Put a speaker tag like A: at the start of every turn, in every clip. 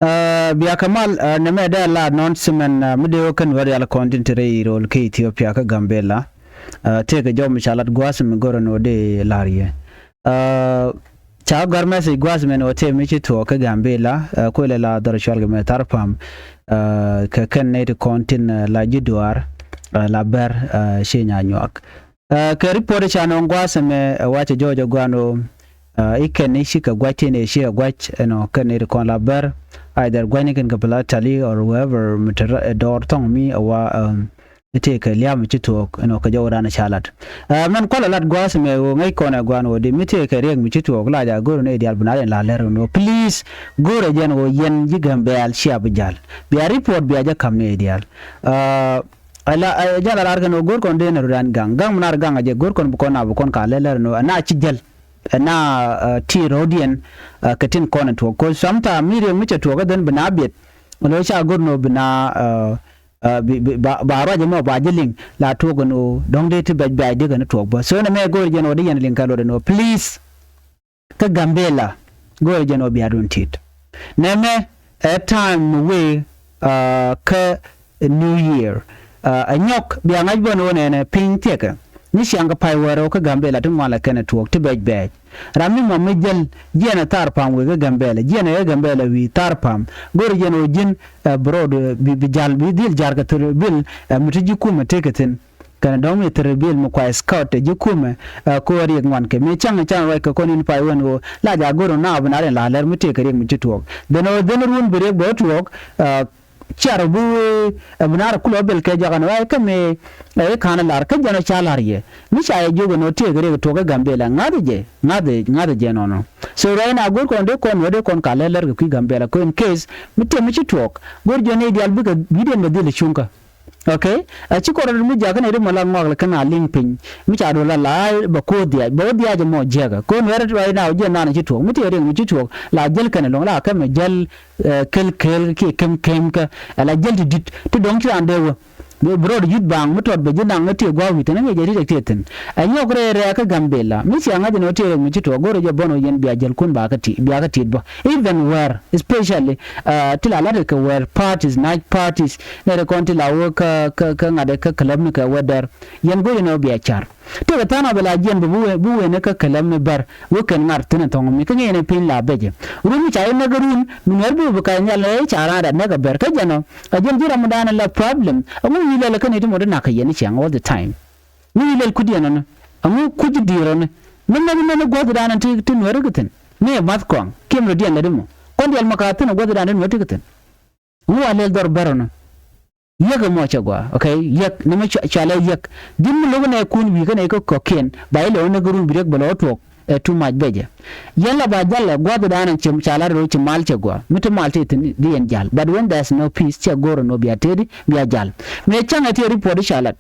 A: Biya kamal na me da la non simen mudeo kan wari ala content re rol ke Ethiopia ka gambella te ga jom chalat gwasem goro no de lariye cha garma se gwasem no te mi to ka gambella ko le la dar shal ga me tarpam ka kan ne de content la jidwar la ber shenya nyak ka report cha no gwasem wache jojo gwano iken shi ka gwache ne shi gwach no kan ne de kon la ber either gwanigan gabala tali or whoever mutar door tong mi awa take liam chito no ka jawra na chalat man kola lat gwas me ngai kona gwano de mite ka reg mi chito la ja goro ne dial bunale la lero no please goro jen o yen jigam be al shiab jal bi report bi aja kam ne dial ala jala arga no gor kon de no ran gang munar gang aje gor kon bu kon abu kon ka lero no na ci jel na ti rodian katin kona to ko samta mire muke to ga dan bina bet lo sha gurno bina ba raje mo ba jilin la to ga no don dai ti ba de ga no to ba so na me gor jeno de yan lin kalo no please ka gambella gor jeno bi adon tit na me a time we ka new year anyok bi angaj bono ne pin teka ni shanga pai waro ka gambella tun wala kana tuok ti bej rami mo mejel jena tarpam we ga gambella jena ya gambella wi tarpam gor jeno jin brod bi jal bi dil jarga tur bil mutiji kuma teketin kana don mi tur bil mo kwa scout ji kuma ko ri ngwan ke me chang wa ka konin pai won la ja goro na abu na la ler mu tekere mu ti tuok deno run bire go tuok charabu abnar kulo bel ke jagano ay kame ay kana lar ka jano chalariye mi chaye jogo no tegere to ga gambela ngade je nono so rena gor kon de kon wede kon kala lar ku gambela ko in case mi te mi ci tok gor jone dial bi ga biden ma dile chunka okay a ci ko mi jaga ne mala ngol kana limpin mi cha do la ba ko dia je mo jega ko were to na je na ci tok mi te re mi ci tok la jel kana long la ka me jel kel ki kem ka la jel dit to don ki ande wo brod yut bang mutot be jina ngati gwa wite na ngeje ri teten anyo gre re ka gambella mi ci anga no tere mi ci to goro je bono yen bi ajel kun ba ka ti ba even where especially tila la ka where parties night parties na re konti la wo ka ngade ka club ni ka weather yen go no bi achar to ga tana bela jen buwe ne ka kalam ne bar wo kan ngar tana to mi kan ne pin la beje rumi cha ina garun min warbu bu ka nyala e chara da ne ga ber ka jano a jen jira mu dana la problem amu yile la kan ite mo na ka yeni chang all the time ni yile kudi yana amu kudi diro ne men go da nan ti tin were gutin ne mat ko kim ro dian da mo kon dial makatuna go da nan wete gutin mu alel dor barona yaga mo chagwa okay yak nima chala yak dim logo na kun bi kana ko koken ba ile ona gurun birek balo to too much beje yalla ba jalla gwado danan chim chala ro chim mal chagwa mitu mal te di en jal but when there's no peace che goro no bi atedi bi jal me changa te report chalat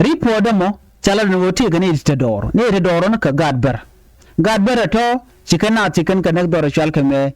A: report mo chala no te gane te doro ne te doro no ka gadber to chicken ka nek doro chal ka me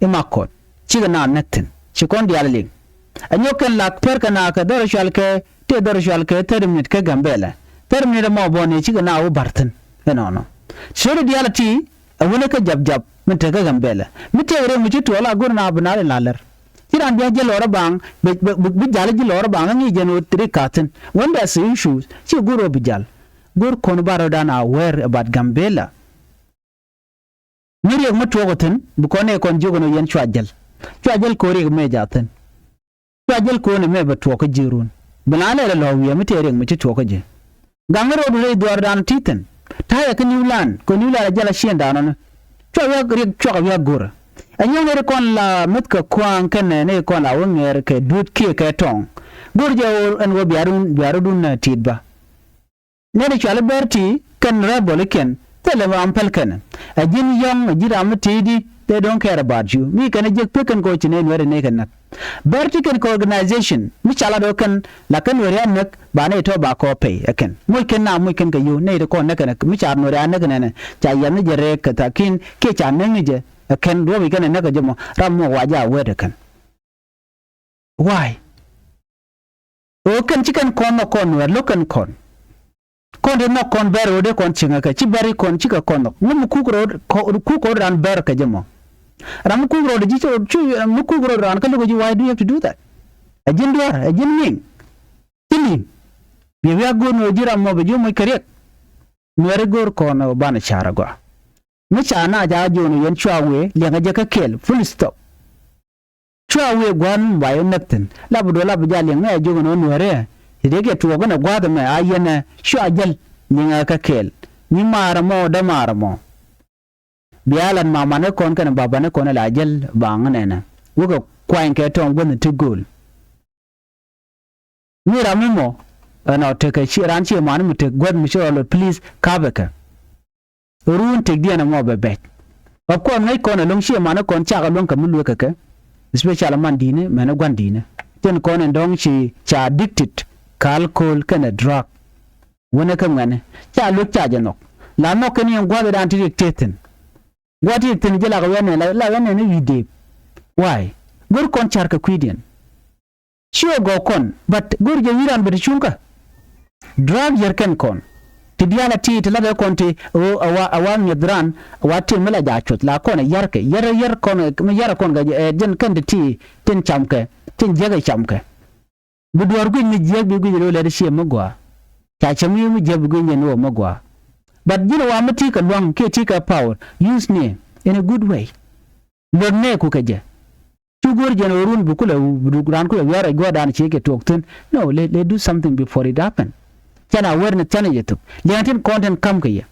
A: imakot chigana netin chikon dialling anyo ken lak per kana ka dor shalke te dor shalke terminate ka gambela terminate mo bone chigana u barten no shuru dialati awone ka jab min te ka gambela mitere mi to la gurna bunale laler tiran dia je lora bang bi jale ji lora bang ngi jeno trikaten when there's issues chi guro bijal gur kon baro dana aware about gambela miri mo to goten bu kone kon jogono yen chwajal ko rig me jaten chwajal ko ne me ba to ko jirun banale la wiya mitere mi to ko je gangaro do dor dan titen taya kan yulan ko nyula jala shenda non chwa rig chwa ya gura anyo ne kon la mutka kwan kan ne kon la wonger ke dut ke tong gurje en wo biarudun na tidba ne ne chwa berti kan rabol ken tele am pelken ajin yong ajira mutidi they don't care about you mi kana je pekan ko chine were ne kan vertical organization mi chala do kan la kan were anak ba ne to ba ko pay akan mo ken ka you ne ko ne kan mi char no anak ne cha yam ne jere ka takin ke cha ne je akan do mi kan ne ka jemo ram mo waja were kan why o kan chicken kon wer lokan kon de no kon bero de kon chinga ka ci bari kon ci ka kon no mu ku ko ran ber ka jemo ram ku ro ji cho chu mu ku ro ran ka ji why do you have to do that ajin duar ajin ning tini biya go no jira mo be jo mo kare Nuer gor kono bana chara go mi chana ja jo no yen chwawe le nga ka kel full stop chwawe gwan bayo nepten labudo labu ja le nga jo no Nuer ide ke tuwa gona gwada me ayena shwa jal ni nga ka kel ni mara mo da mara mo bialan mama ne kon kan baba ne kon la jal bangane na wugo kwain ke ton gon to gol ni ramimo ana take shi ran ce manu mutek god mi sholo please kabaka ruun tek dia na mo bebet ba ko ngai ko na long shi manu kon cha ga long ka mulu ka special man dine mena gwandine ten ko ne dong shi cha addicted ka alcohol kana drug wona ka ngane cha lu cha janok la no kan yen gwada dan ti teten gwati ten jela ga wene la wene ne wide why gur kon char ka kwidien sure go kon but gur je wiran be chunka drug yerken kon ti diala ti ti la kon ti awa nyadran wati mala jachot la kon yarke yer kon me yar kon ga jen kan ti tin chamke tin jega chamke budwar gu ni jegi gu lo le shi magwa ta chami mu jebu gu ni no magwa but jina wa mati ka long ke ti ka power use ne in a good way lo ne ku ka je tugor jenorun bukula buduran ku yara godan ci ke toktun no let do something before it happen kana werne tane yetu liantin content kam ke ya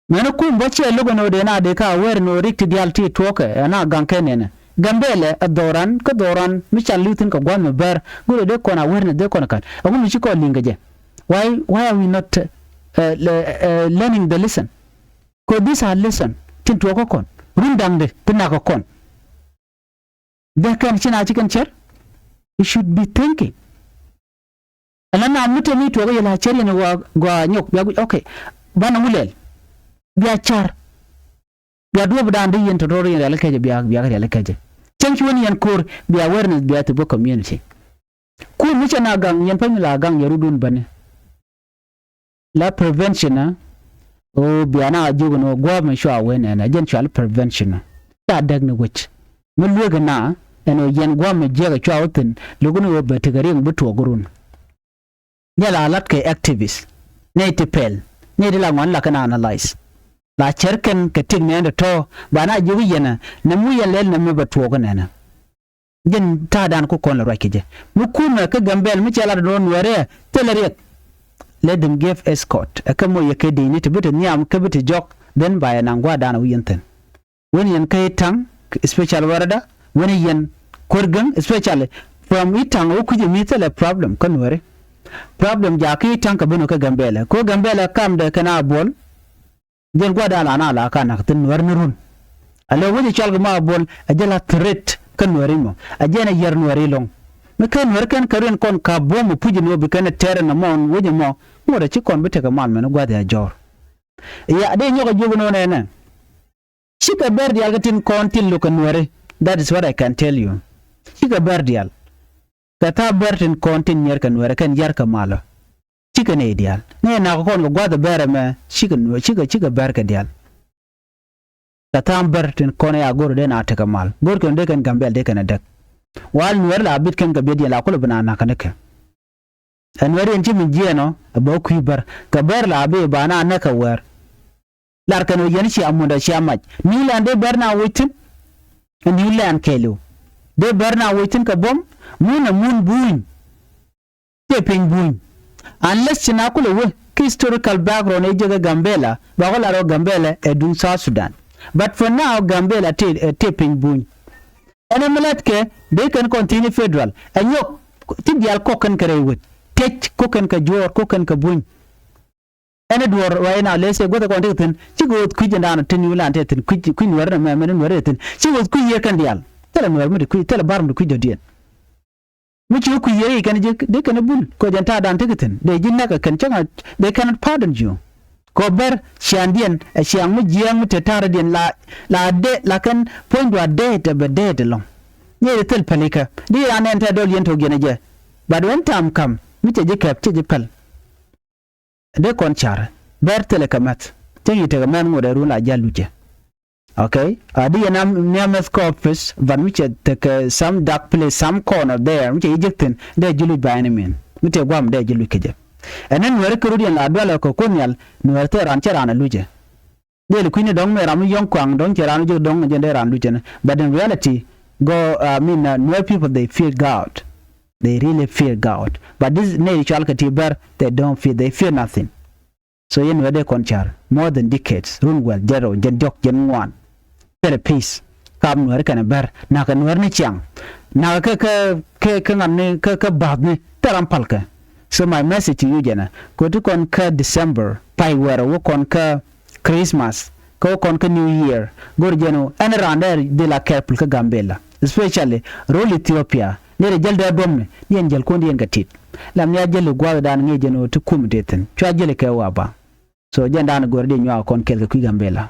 A: mena ku mbache logo no de na de ka wer no rikti dialti toke na ganke ne gambele adoran ko doran mi chalutin ko gwan ber gulo de kona werne de kona kan agu mi ci ko linga je why are we not learning the lesson ko this a lesson tin to ko kon rundang de tina ko kon they can china chicken chair you should be thinking alana mute mi to ga la cheri ne wa gwa nyok ya okay bana mulel biya char biya do budan de yen to do yen alkaje biya ga alkaje chanki woni yan kor biya awareness biya to community ku mi chana gang yen famila gang yarudun bane la prevention o biya na ajugo no gwa me sho awene na jen chal prevention ta dagne wich mun luga na eno yen gwa me jega chwa utin lugunu wo betigari ngbuto gurun nyala alat ke activist ne tipel ne dila ngwan la kana analyze la cherken ke ting ne to bana jiwi yana na mu yelel na me batwo gana jen ta dan ko kon la rakije mu kuma ka gambel mu chala don ware teleriet let them give escort akamo yake de ni tibute nyam ke bute jok den bayana ngwa dan wiyanten woni yen kay tang special warada woni yen korgan especially from itang o kuje mi tele problem kan ware problem ja ki tang ka bino ka gambela ko gambela kam de kana bol den gwada na la kana tin war nurun alo woni chalga ma bol ajala threat kan ware mo ajena yer ware long me kan war kan karen kon ka bom puji no bi kan tere na mon woni mo da ci kon bite ka man me no gwada ya jor ya de nyoko jogo no ne chika berdial gatin kontin lo kan ware that is what I can tell you chika berdial kata bertin kontin yer kan ware kan yar ka malo chika ne ideal ne na ko kon gwada bere me chika ber ka dial kata bertin kon ya goro de na ta ka mal gor kan de kan gambel de kan dak wal nuwer la bit kan ga bedial akolo bana na kanaka an wari en timin jieno aba ku bar ka ber la be bana na ka wer lar kan yen ci amunda ci amaj ni lande berna witin ni lan kelo de berna witin ka bom mun buin te pen buin unless na kula we historical background e jega gambela ba ko la gambela e dun South Sudan but for now gambela te pen buin ene melat ke they can continue federal anyok ti dial ko kan kare wit tech ko kan ka jor ko kan ka buin ene dwor wayna lese goto ko tin ci go ku jenda na tin wala ante tin ku ni warna ma men wara tin ci go ku yer kan dial tele mer mu ku tele bar mu ku jodien mu ci ku yer kan je de kan bul ko janta dan tikitin de jinna ka kan changa they cannot pardon you ko ber shandien a shiang mu jiang mu te tar den la de la kan point wa de be de long ni tel palika di anen ta dol yento gene je bad when time come mi te je kap te je pal de kon char ber tele kamat te yite ga man ngode rula jaluje okay adi yanam nemes corpus van which take some dark place some corner there which ejectin de julu by any mean mite gwam de julu keje enen wer kurudian la dwala ko konyal no te ran cherana luje de kwini dong me ram yong kwang dong cherana ju dong je ran luje but in reality go Nuer people they fear God. They really fear God. But this natural katibar they don't fear. They fear nothing. So you know they conchar more than decades. Run well, jero, jendok, jenwan. Tell a peace. Kam Nuer kana ber. Na ka Nuer ni chiang. Na ka ngam ka bad ni taram palka. So my message to you jena. Go to kon ka December. Pai wera wo kon ka Christmas. Go kon ka New Year. Go jeno. And around there de la careful ka gambella. Especially role Ethiopia nere jalda domne yen jal kondi yen gatit lam ya jelle gwa dan ngeje no to kum deten chwa jelle ke wa ba so janda na gorde nywa kon kelke ku gambela